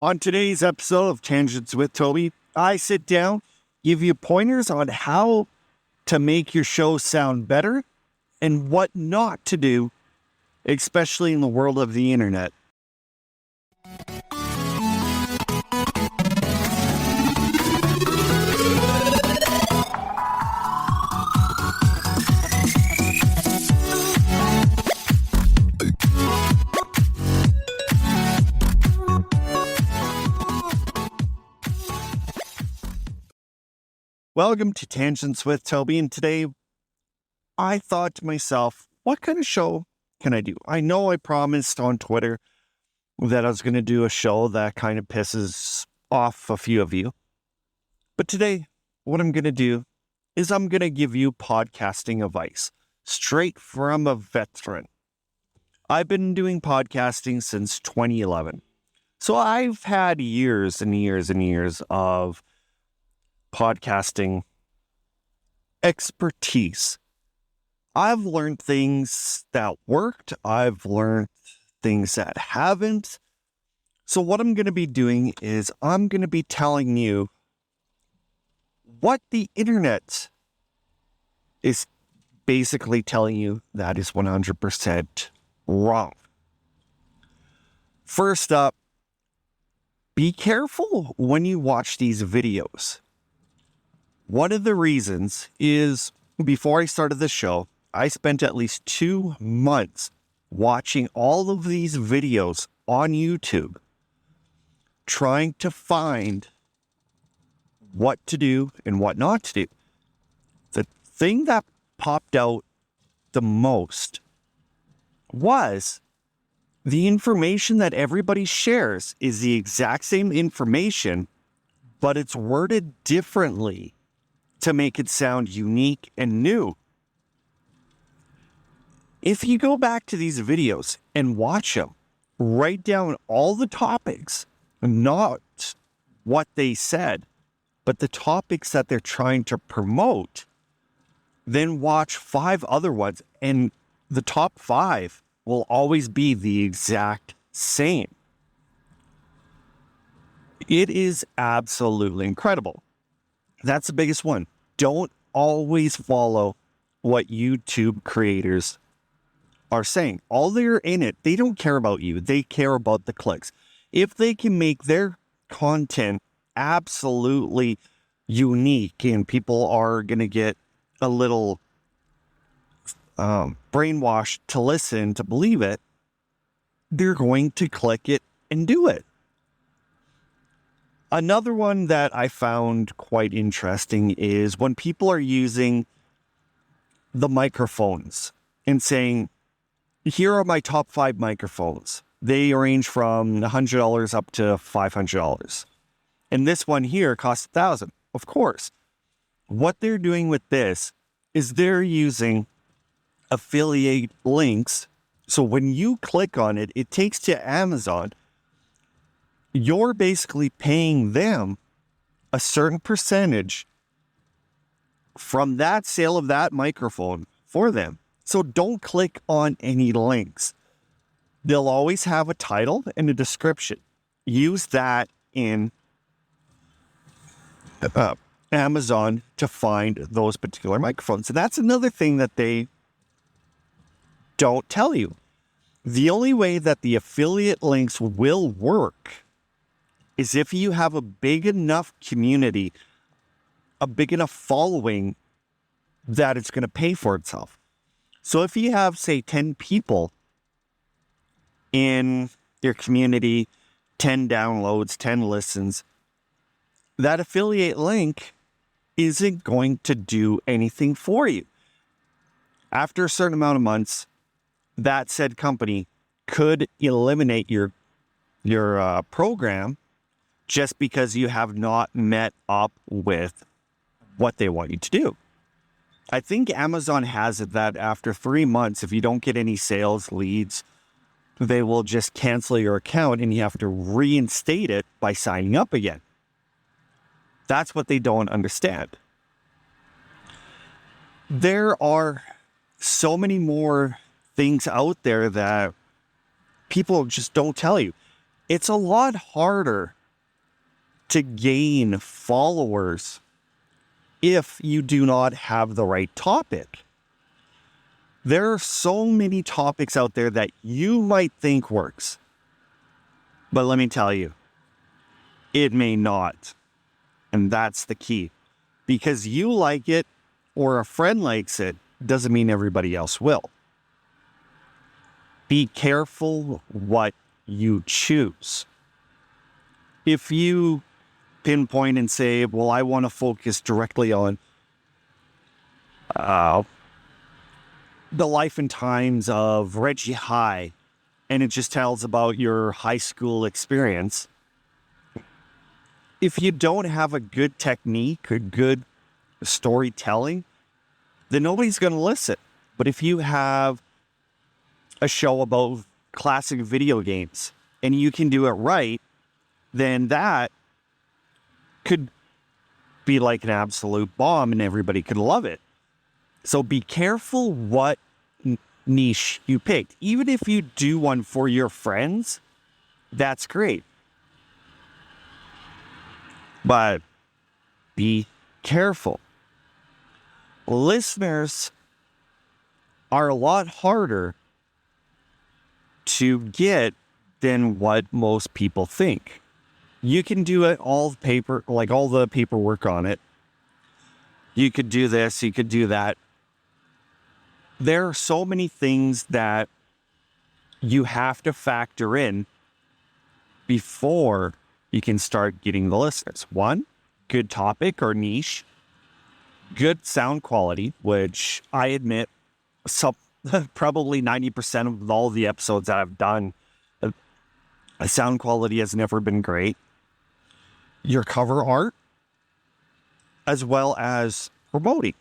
On today's episode of Tangents with Toby, I sit down, give you pointers on how to make your show sound better and what not to do, especially in the world of the internet. Welcome to Tangents with Toby, and today I thought to myself, what kind of show can I do? I know I promised on Twitter that I was going to do a show that kind of pisses off a few of you. But today, what I'm going to do is I'm going to give you podcasting advice straight from a veteran. I've been doing podcasting since 2011. So I've had years and years and years of podcasting expertise. I've learned things that worked. I've learned things that haven't. So what I'm going to be doing is I'm going to be telling you what the internet is basically telling you that is 100% wrong. First up, be careful when you watch these videos. One of the reasons is, before I started the show, I spent at least 2 months watching all of these videos on YouTube, trying to find what to do and what not to do. The thing that popped out the most was the information that everybody shares is the exact same information, but it's worded differently to make it sound unique and new. If you go back to these videos and watch them, write down all the topics, not what they said, but the topics that they're trying to promote, then watch 5 other ones, and the top 5 will always be the exact same. It is absolutely incredible. That's the biggest one. Don't always follow what YouTube creators are saying. All they're in it, they don't care about you. They care about the clicks. If they can make their content absolutely unique and people are going to get a little brainwashed to listen, to believe it, they're going to click it and do it. Another one that I found quite interesting is when people are using the microphones and saying, here are my top 5 microphones. They range from $100 up to $500. And this one here costs $1,000. Of course, what they're doing with this is they're using affiliate links. So when you click on it, it takes to Amazon. You're basically paying them a certain percentage from that sale of that microphone for them. So don't click on any links. They'll always have a title and a description. Use that in Amazon to find those particular microphones. So that's another thing that they don't tell you. The only way that the affiliate links will work is if you have a big enough community, a big enough following that it's going to pay for itself. So if you have, say, 10 people in your community, 10 downloads, 10 listens, that affiliate link isn't going to do anything for you. After a certain amount of months, that said company could eliminate your program just because you have not met up with what they want you to do. I think Amazon has it that after 3 months, if you don't get any sales leads, they will just cancel your account and you have to reinstate it by signing up again. That's what they don't understand. There are so many more things out there that people just don't tell you. It's a lot harder to gain followers if you do not have the right topic. There are so many topics out there that you might think works, but let me tell you, it may not. And that's the key. Because you like it or a friend likes it doesn't mean everybody else will. Be careful what you choose. If you pinpoint and say, well, I want to focus directly on the life and times of Reggie High, and it just tells about your high school experience. If you don't have a good technique or good storytelling, then nobody's going to listen. But if you have a show about classic video games and you can do it right, then that could be like an absolute bomb and everybody could love it. So be careful what niche you picked. Even if you do one for your friends, that's great. But be careful. Listeners are a lot harder to get than what most people think. You can do it all the paperwork on it. You could do this, you could do that. There are so many things that you have to factor in before you can start getting the listeners. One, good topic or niche, good sound quality, which I admit, probably 90% of all the episodes that I've done, the sound quality has never been great. Your cover art, as well as promoting.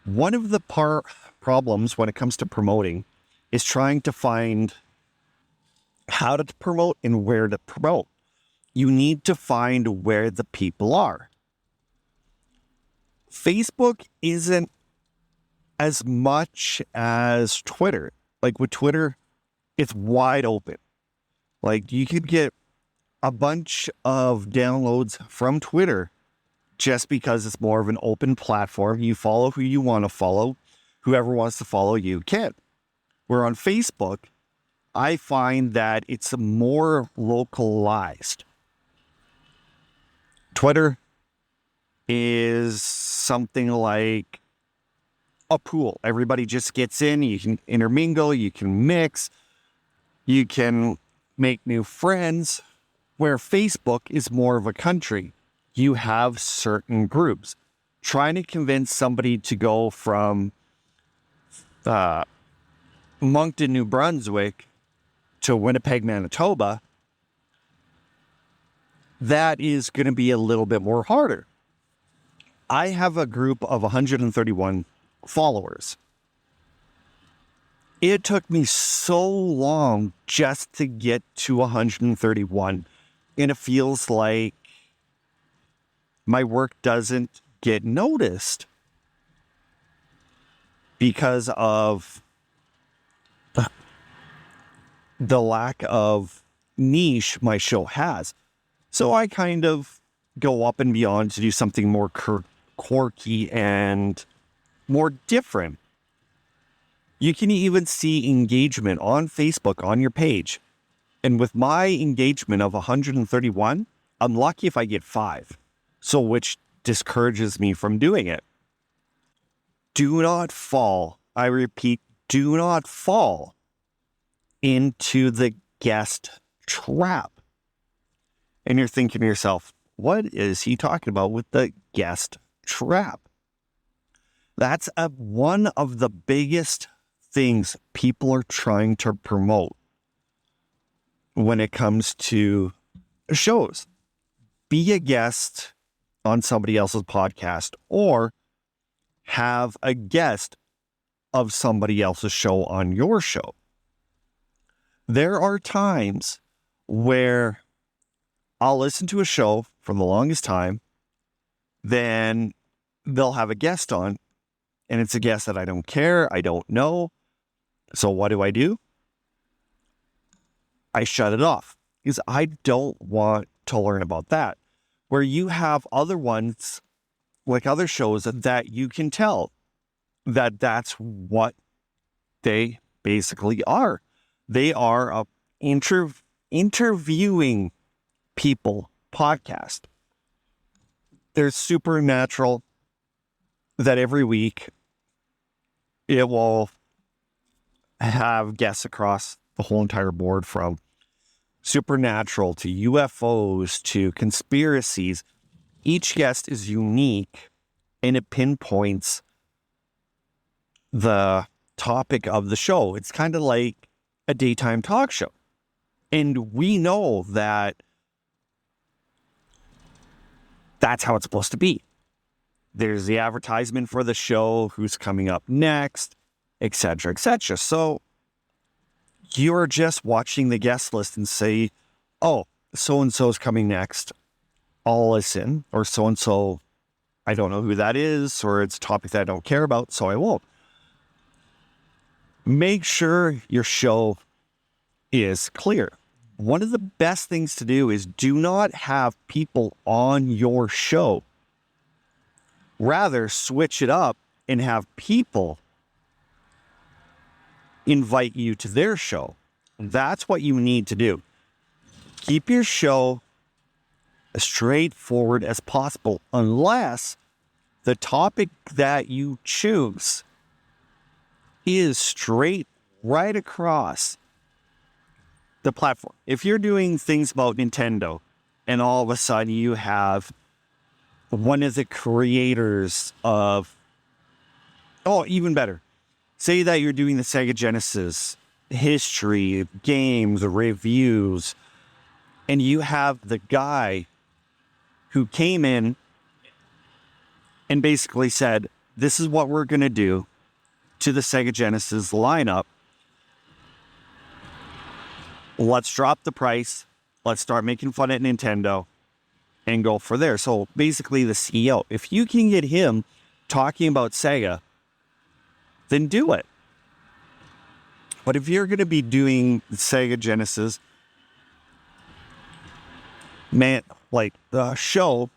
One of the problems when it comes to promoting is trying to find how to promote and where to promote. You need to find where the people are. Facebook isn't as much as Twitter. Like with Twitter, it's wide open. Like you could get a bunch of downloads from Twitter just because it's more of an open platform. You follow who you want to follow. Whoever wants to follow you can. Where on Facebook, I find that it's more localized. Twitter is something like a pool. Everybody just gets in, you can intermingle, you can mix, you can make new friends. Where Facebook is more of a country. You have certain groups. Trying to convince somebody to go from Moncton, New Brunswick to Winnipeg, Manitoba, that is going to be a little bit more harder. I have a group of 131 followers. It took me so long just to get to 131. And it feels like my work doesn't get noticed because of the lack of niche my show has. So I kind of go up and beyond to do something more quirky and more different. You can even see engagement on Facebook on your page. And with my engagement of 131, I'm lucky if I get 5. So which discourages me from doing it. Do not fall. I repeat, do not fall into the guest trap. And you're thinking to yourself, what is he talking about with the guest trap? That's one of the biggest things people are trying to promote when it comes to shows. Be a guest on somebody else's podcast or have a guest of somebody else's show on your show. There are times where I'll listen to a show for the longest time, then they'll have a guest on, and it's a guest that I don't care, I don't know. So what do? I shut it off. is I don't want to learn about that. Where you have other ones, like other shows, that you can tell that that's what they basically are. They are a interviewing people podcast. There's Supernatural that every week it will have guests across the whole entire board, from supernatural to UFOs to conspiracies. Each guest is unique and it pinpoints the topic of the show. It's kind of like a daytime talk show. And we know that that's how it's supposed to be. There's the advertisement for the show, who's coming up next, etc., etc. So you're just watching the guest list and say, oh, so-and-so is coming next. I'll listen. Or so-and-so, I don't know who that is, or it's a topic that I don't care about, so I won't. Make sure your show is clear. One of the best things to do is do not have people on your show. Rather, switch it up and have people invite you to their show. That's what you need to do. Keep your show as straightforward as possible, unless the topic that you choose is straight right across the platform. If you're doing things about Nintendo and all of a sudden you have one of the creators of, oh, even better, say that you're doing the Sega Genesis history, games, reviews, and you have the guy who came in and basically said, this is what we're going to do to the Sega Genesis lineup. Let's drop the price. Let's start making fun at Nintendo and go for there. So basically the CEO, if you can get him talking about Sega, then do it. But if you're going to be doing Sega Genesis, man, like the show,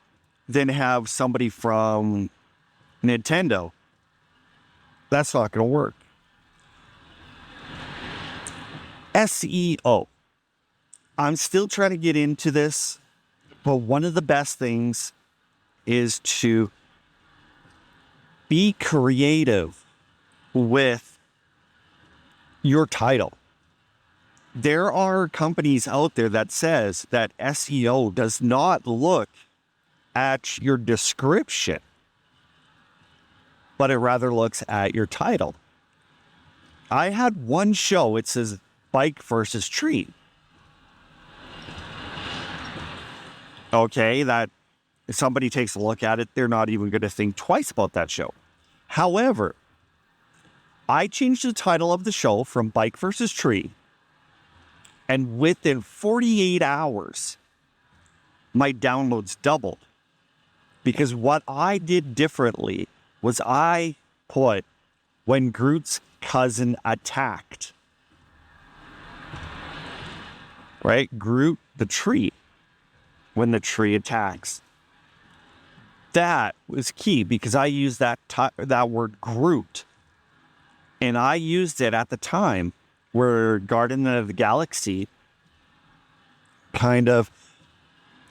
then have somebody from Nintendo, that's not going to work. SEO. I'm still trying to get into this, but one of the best things is to be creative with your title. There are companies out there that says that SEO does not look at your description, but it rather looks at your title. I had one show, it says Bike versus Tree. Okay, that if somebody takes a look at it, they're not even going to think twice about that show. However, I changed the title of the show from Bike versus Tree, and within 48 hours, my downloads doubled. Because what I did differently was I put when Groot's cousin attacked. Right? Groot the tree. When the tree attacks. That was key because I used that word Groot. And I used it at the time where Guardian of the Galaxy kind of,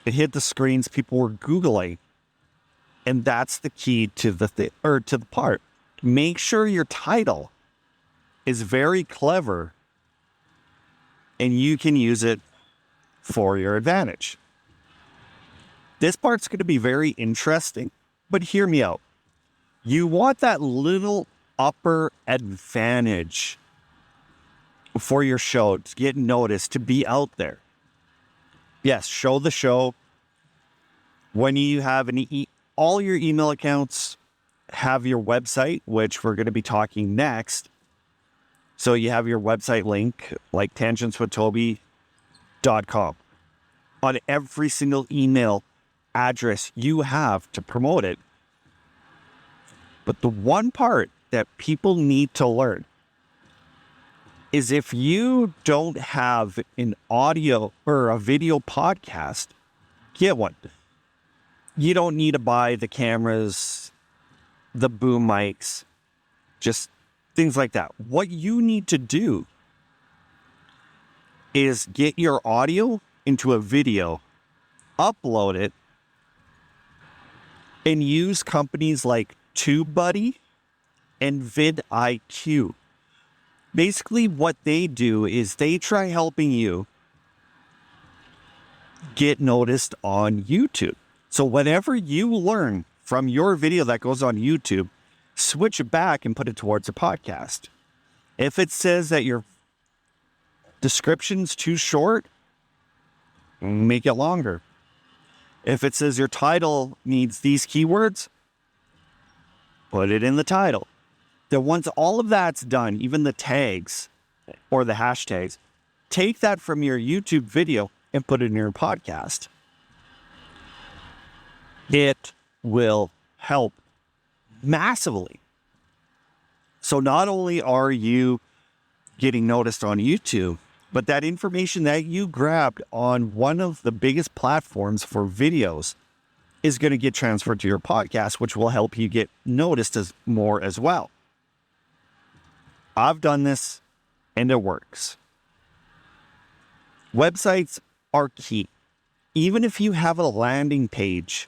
it hit the screens, people were Googling. And that's the key to the part. Make sure your title is very clever and you can use it for your advantage. This part's going to be very interesting, but hear me out. You want that little upper advantage for your show to get noticed, to be out there. Yes, show the show. When you have all your email accounts have your website, which we're going to be talking next. So you have your website link, like tangentswithtoby.com. On every single email address you have to promote it. But the one part that people need to learn is if you don't have an audio or a video podcast, get one. You don't need to buy the cameras, the boom mics, just things like that. What you need to do is get your audio into a video, upload it, and use companies like TubeBuddy and vidIQ. Basically, what they do is they try helping you get noticed on YouTube. So whatever you learn from your video that goes on YouTube, switch it back and put it towards a podcast. If it says that your description's too short, make it longer. If it says your title needs these keywords, put it in the title. Then once all of that's done, even the tags or the hashtags, take that from your YouTube video and put it in your podcast. It will help massively. So not only are you getting noticed on YouTube, but that information that you grabbed on one of the biggest platforms for videos is going to get transferred to your podcast, which will help you get noticed more as well. I've done this and it works. Websites are key. Even if you have a landing page,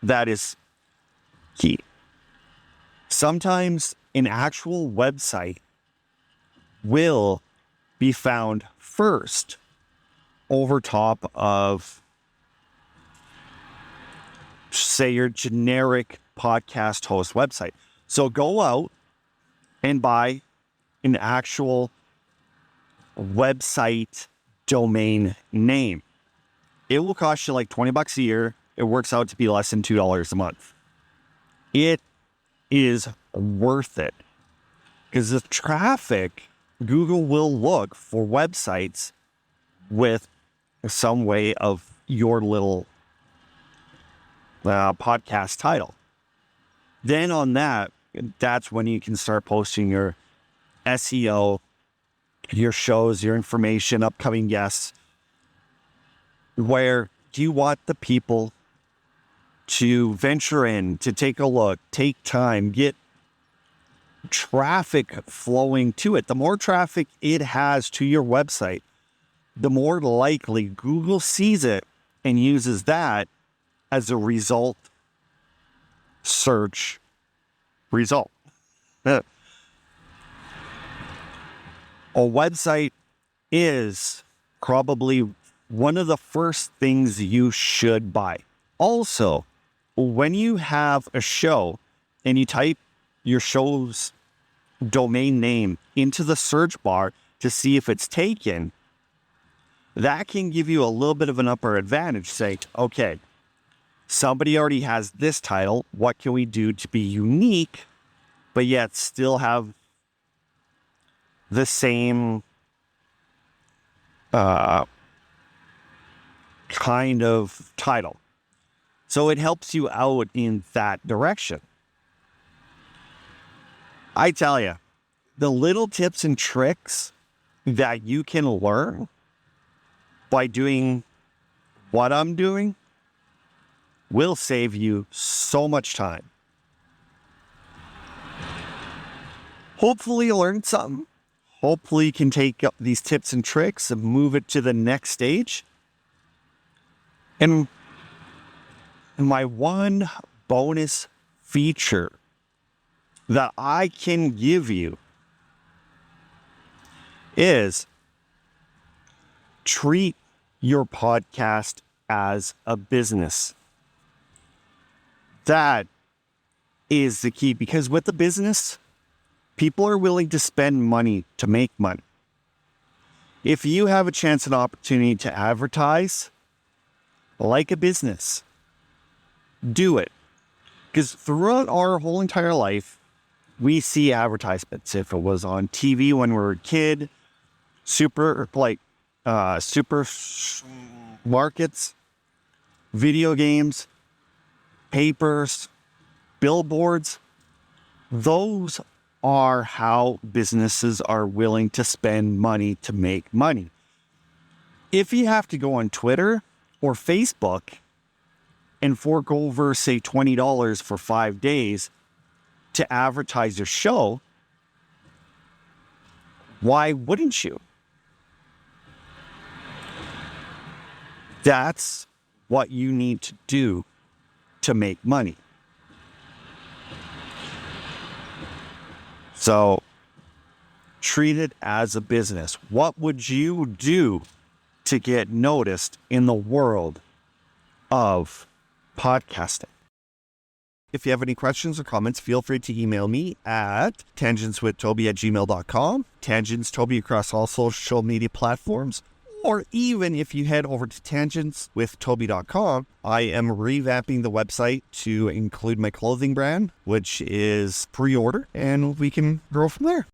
that is key. Sometimes an actual website will be found first over top of, say, your generic podcast host website. So go out and buy an actual website domain name. It will cost you like $20 a year. It works out to be less than $2 a month. It is worth it because the traffic, Google will look for websites with some way of your little podcast title. Then on that, that's when you can start posting your SEO, your shows, your information, upcoming guests. Where do you want the people to venture in, to take a look, take time, get traffic flowing to it? The more traffic it has to your website, the more likely Google sees it and uses that as a result search result. A website is probably one of the first things you should buy. Also, when you have a show and you type your show's domain name into the search bar to see if it's taken, that can give you a little bit of an upper advantage. Say, okay, somebody already has this title. What can we do to be unique, but yet still have the same kind of title? So it helps you out in that direction. I tell you, the little tips and tricks that you can learn by doing what I'm doing will save you so much time. Hopefully you learned something. Hopefully you can take up these tips and tricks and move it to the next stage. And my one bonus feature that I can give you is treat your podcast as a business. That is the key, because with the business, people are willing to spend money to make money. If you have a chance and opportunity to advertise like a business, do it. Because throughout our whole entire life, we see advertisements. If it was on TV when we were a kid, supermarkets, video games, papers, billboards, those are how businesses are willing to spend money to make money. If you have to go on Twitter or Facebook and fork over, say, $20 for 5 days to advertise your show, why wouldn't you? That's what you need to do to make money. So treat it as a business. What would you do to get noticed in the world of podcasting? If you have any questions or comments, feel free to email me at tangentswithtoby@gmail.com, TangentsToby across all social media platforms, or even if you head over to tangentswithtoby.com, I am revamping the website to include my clothing brand, which is pre-order, and we can grow from there.